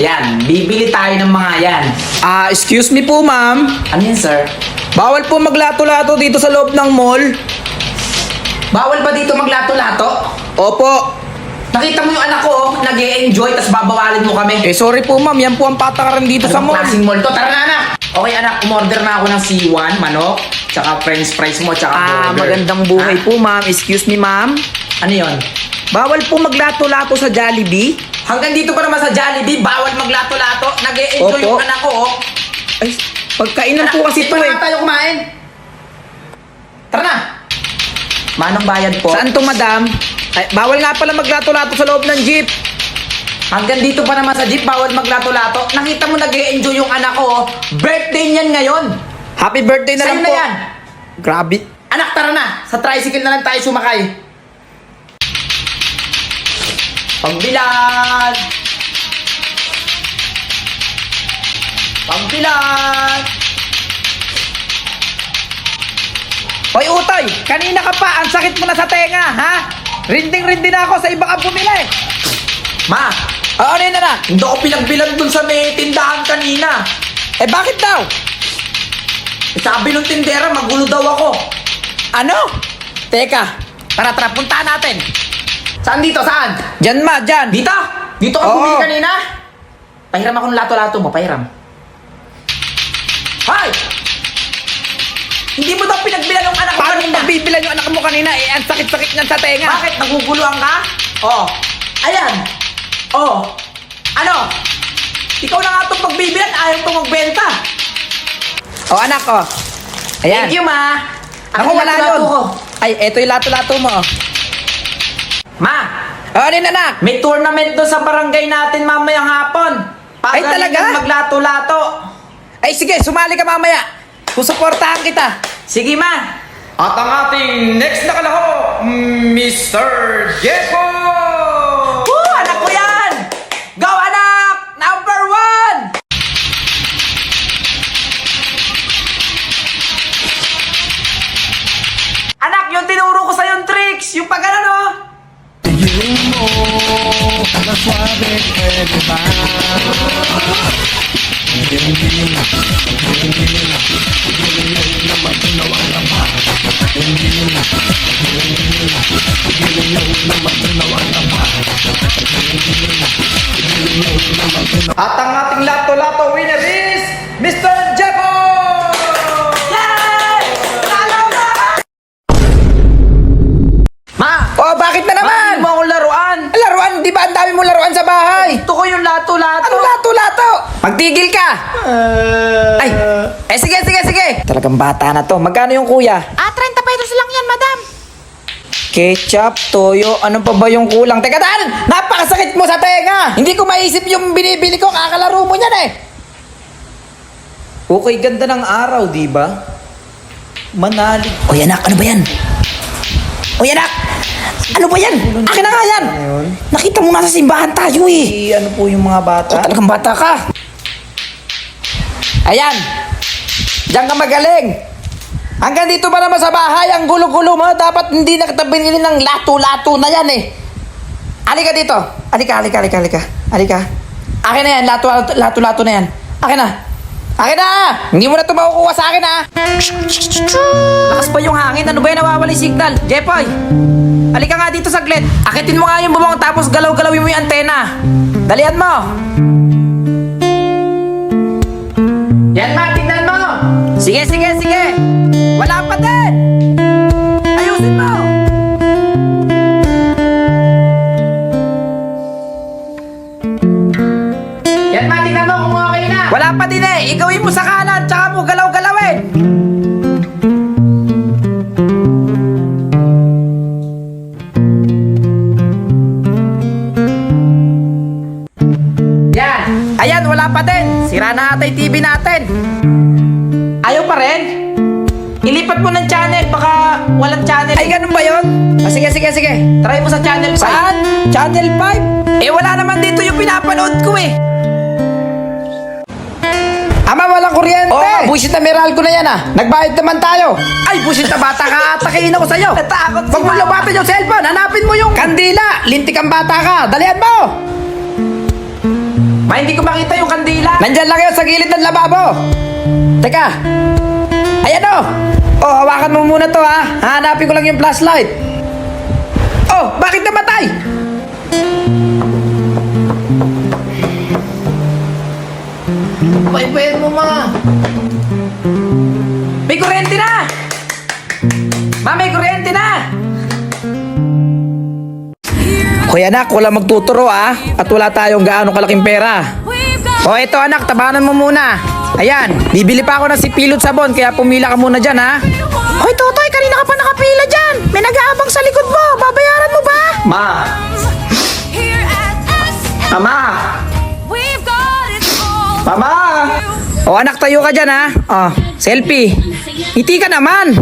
Ayan, bibili tayo ng mga yan. Excuse me po, ma'am. Ano yan, sir? Bawal po maglato-lato dito sa loob ng mall. Bawal ba dito maglato-lato? Opo. Nakita mo yung anak ko, nag-e-enjoy, tas babawalin mo kami. Sorry po, ma'am. Yan po ang patakaran dito sa Anong mall. klaseng mall to? Tara na, anak! Okay, anak, umorder na ako ng C1, manok, tsaka french fries mo, tsaka burger. Magandang buhay Ha? po, ma'am. Excuse me, ma'am. Ano yon? Bawal po maglato-lato sa Jollibee. Hanggang dito pa naman sa Jollibee, bawal maglato-lato. Nag-e-enjoy Opo. yung anak ko, oh. Ay, pagkainan po kasi Dito ito na tayo kumain. Tara na! Manong bayad po. Saan to, madam? Ay, bawal nga pala maglato-lato sa loob ng jeep. Hanggang dito pa naman sa jeep, bawal maglato-lato. Nakita mo nag-e-enjoy yung anak ko, oh. Birthday niyan ngayon. Happy birthday na Sa'yo lang na po. yan. Grabe. Anak, tara na. Sa tricycle na lang tayo sumakay. Pagbilad! Pagbilad! Hoy, Utoy! Kanina ka pa! Ang sakit mo na sa tenga, ha? Rinding-rindi na ako sa iba kang bumili. Ma, Ano yun na? hindi ako pinagbilan dun sa may tindahan kanina. Bakit daw? Sabi nung tindera, magulo daw ako. Ano? Teka. Tara, puntahan natin. Saan dito? Saan? Diyan, ma, diyan. Dito? Dito ka Oo. bumili kanina? Pahiram ako ng lato-lato mo, pahiram. Hoy! Hindi mo daw pinagbilan yung anak ko Paano kanina? magbibilan yung anak mo kanina? Ang sakit-sakit niyan sa tenga. Bakit? Naguguluhan ka? Oh. Ayan. Oh. Ano? Ikaw na nga itong pagbibilan, ayaw itong magbenta. Anak, oh. Ayan. Thank you, ma. Ako, wala lato-lato yun. ko. Ay, eto yung lato-lato mo, oh. Ma, Ano yun, anak? may tournament doon sa barangay natin mamayang hapon. Ay, talaga? Pagalingan maglato-lato. Ay, sige, sumali ka mamaya. Susuportahan kita. Sige, ma. At ang ating next na kalahok, Mr. Jepo! Woo! Anak ko yan! Go, anak! Number 1! Anak, yung tinuro ko sa yung tricks, yung pag ano, At ang ating lato-lato winner is Mr. Jepo! Yay! Talo na! Ma! Oh, bakit na naman? Bakit mo akong laruan? Laruan, di ba ang dami mo laruan sa bahay? Gusto ko yung lato-lato. Ano lato-lato? Magtigil ka! Ay, sige. Talagang bata na to. Magkano yung kuya? 30 pesos lang yan, madam. Ketchup, toyo, ano pa ba yung kulang? Teka, Dan! Napakasakit mo sa tenga! Hindi ko maisip yung binibili ko, kakalaro mo niyan eh! Okay, ganda ng araw, di ba? Manalig. Oy, anak, ano ba yan? Oy, anak! Ano ba yan? Akin na nga yan! Nakita mo nasa simbahan tayo eh! Ano po yung mga bata? Talagang bata ka! Ayan! Diyan ka magaling! Hanggang dito ba naman sa bahay, ang gulo-gulo mo, dapat hindi na kita binili ng lato-lato na yan eh. Halika dito. Halika. Akin na yan, lato-lato na yan. Akin na. Hindi mo na ito makukuha sa akin ha. Lakas pa yung hangin, ano ba yan nawawala yung signal? Jepoy, halika nga dito saglit. Akitin mo nga yung bubong tapos galaw-galawin mo yung antena. Dalihan mo. Yan, ma. Tignan mo. Sige. Wala pa din. Ayusin mo. Yan, ma. Tignan mo kung okay na. Wala pa din eh. Igawin mo sa kanan, tsaka mo galaw-galawin. Yan. Ayan, wala pa din. Sira na ata yung TV natin. Ayaw pa rin? Ilipat mo ng channel, baka walang channel. Ay, ganun ba yun? Sige. Try mo sa channel 5. Saan? Channel 5? Wala naman dito yung pinapanood ko eh. Ama, walang kuryente. Oo, bullshit na Meralco na yan ah. Nagbayad naman tayo. Ay, bullshit na bata ka. Atakihin ako sa'yo. Natakot si Huwag mo Mama. lumatin yung cellphone. Hanapin mo yung kandila. Lintik ang bata ka. Dalihan mo. Ma, hindi ko makita yung kandila. Nandyan lang yun sa gilid ng lababo. Teka. Ayan o. Oh, hawakan mo muna to ha. Hahanapin ko lang yung flashlight. Oh, bakit namatay? Paipayin mo, ma. May kuryente na! Ma, may kuryente na! Hoy anak, wala magtuturo ah. At wala tayong gaano kalaking pera. O eto anak, tabanan mo muna. Ayan, bibili pa ako ng sipilot sabon, kaya pumila ka muna dyan ha. Hoy, Totoy, kanina ka pa nakapila dyan. May nag-aabang sa likod mo. Babayaran mo ba? Ma! Mama! Mama! O anak, tayo ka dyan ha. O, selfie. Ngiti ka naman.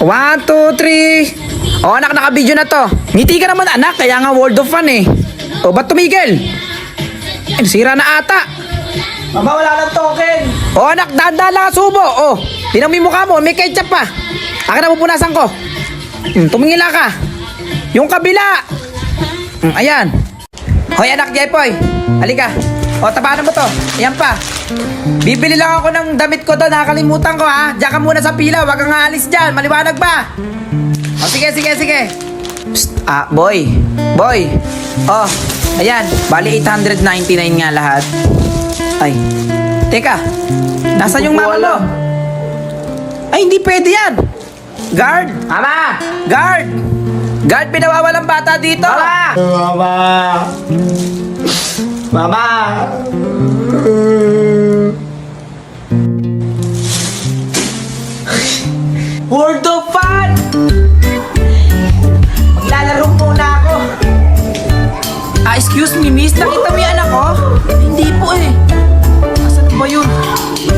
1, 2, 3. O anak, naka-video na to. Ngiti ka naman anak, kaya nga World of Fun eh. O, ba't tumigil? Eh, sira na ata. Mama, wala nang token! O anak, dahan-dahan lang ang subo. O, tinang mo mukha mo, may ketchup pa. Akin na pupunasan ko. Tumingin lang ka. Yung kabila. Ayan. Hoy anak, Jepoy. Halika. O, tabanan mo to. Ayan pa. Bibili lang ako ng damit ko doon. Nakakalimutan ko ha. Diyan ka muna sa pila. Huwag kang aalis dyan. Maliwanag ba? O, sige. Psst, boy. Boy. O, ayan. Bali 899 nga lahat. Ay. Teka. Nasaan yung mama mo? Ay, hindi pwede yan. Guard. Mama! Guard. Guard, pinawawalang bata dito. Mama! Mama! Mama! World of Fun! Maglalaro muna ako. Excuse me, miss. Nakita mo yung anak ko? Hindi po eh. Asan ba yun?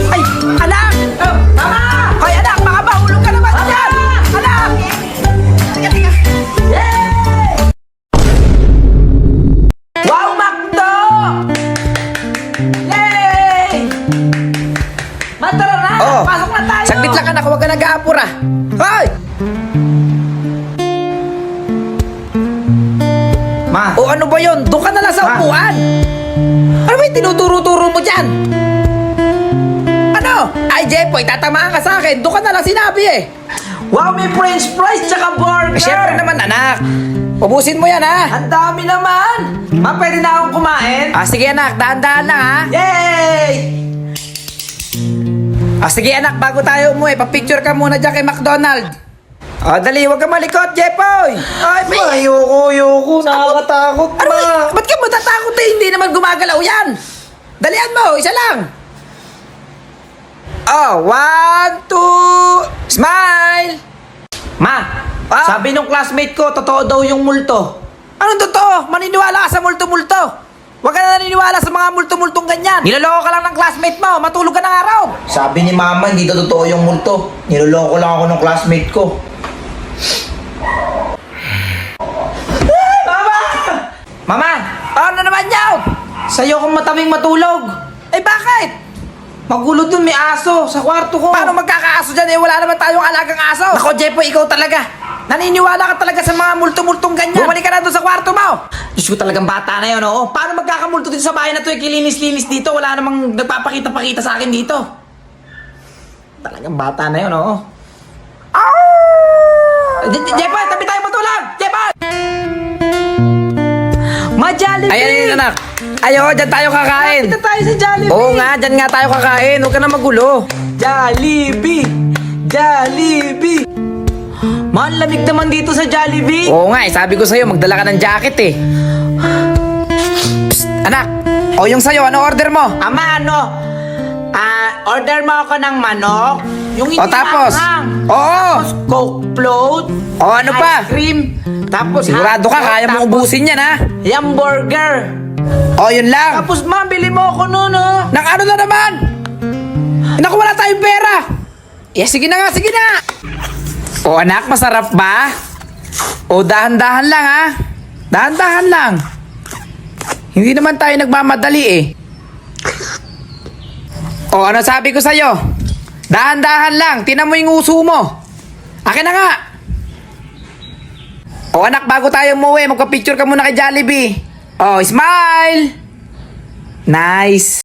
Ay, anak! Oh, Mama! Hoy, anak, baka mahulog ka naman dyan! Anak! Teka. Yay! Wow, Macdo! Yay! Matara na! Oh, Pasok na tayo! saglit lang anak, huwag ka nag-aapura. Hoy! Ma! O ano ba yun? Doon ka na lang sa Ma. upuan. Ano ba yung tinuturo-turo mo dyan? Ano? Ay, Jepoy, tatamaan ka sa akin. Doon ka na lang sinabi eh. Wow, may french fries tsaka burger! Siyempre naman, anak. Ubusin mo yan, ha? Ang dami naman! Ma, pwede na akong kumain? Sige, anak. Dahan-dahan lang, ha? Yay! Sige, anak. Bago tayo umuwi, papicture ka muna dyan kay McDonald. Dali. Huwag ka malikot, Jepoy. Ay, Ayoko. Nakakatakot, Ano ba? Ba't ka matatakot eh? Hindi naman gumagalaw yan. Dalian mo. Isa lang. 1, 2, smile. Ma, sabi nung classmate ko, totoo daw yung multo. Anong totoo? Maniniwala ka sa multo-multo. Huwag ka na naniniwala sa mga multo-multong ganyan. Niloloko ka lang ng classmate mo. Matulog ka ng araw. Sabi ni Mama, hindi daw totoo yung multo. Niloloko lang ako ng classmate ko. Mama! Mama, ano naman yaw? Sa'yo kong mataming matulog. Eh bakit? Magulo dun, may aso sa kwarto ko. Paano magkakaaso dyan eh? Wala naman tayong alagang aso. Nako, Jepoy, ikaw talaga. Naniniwala ka talaga sa mga multo-multong ganyan. Bumalik ka na doon sa kwarto mo. Diyos ko, talagang bata na yun, oo. Paano magkakamulto dito sa bahay na to? Kilinis-linis dito. Wala namang nagpapakita-pakita sa akin dito. Talagang bata na yun, oo. Jepoy, tabi tayo matulog! Jepoy! Ma-Jollibee! Ayan yun, anak. Ayo, dyan tayo kakain. Kita tayo sa Jollibee! Oo nga, dyan nga tayo kakain. Huwag ka na magulo. Jollibee! Jollibee! Mahal lamig naman dito sa Jollibee! Oo nga, sabi ko sa'yo, magdala ka ng jacket eh. Psst, anak. O yung sa'yo, ano order mo? Ama, ano? Order mo ako ng manok. Yung hindi O tapos? maanghang. Oo. Tapos Coke float. O ano pa? Ice cream. Tapos Sigurado ka, kaya mo ubusin yan ha? Hamburger. O yun lang. Tapos ma, bili mo ako nun, oh. Nang ano na naman? Naku, wala tayong pera. Sige na nga, sige na. O anak, masarap ba? O dahan-dahan lang ha? Dahan-dahan lang. Hindi naman tayo nagmamadali eh. O ano sabi ko sa'yo? Dahan-dahan lang, tinan mo yung uso mo. Akin na nga. O anak, bago tayo umuwi, magpa-picture ka muna kay Jollibee. O, smile. Nice.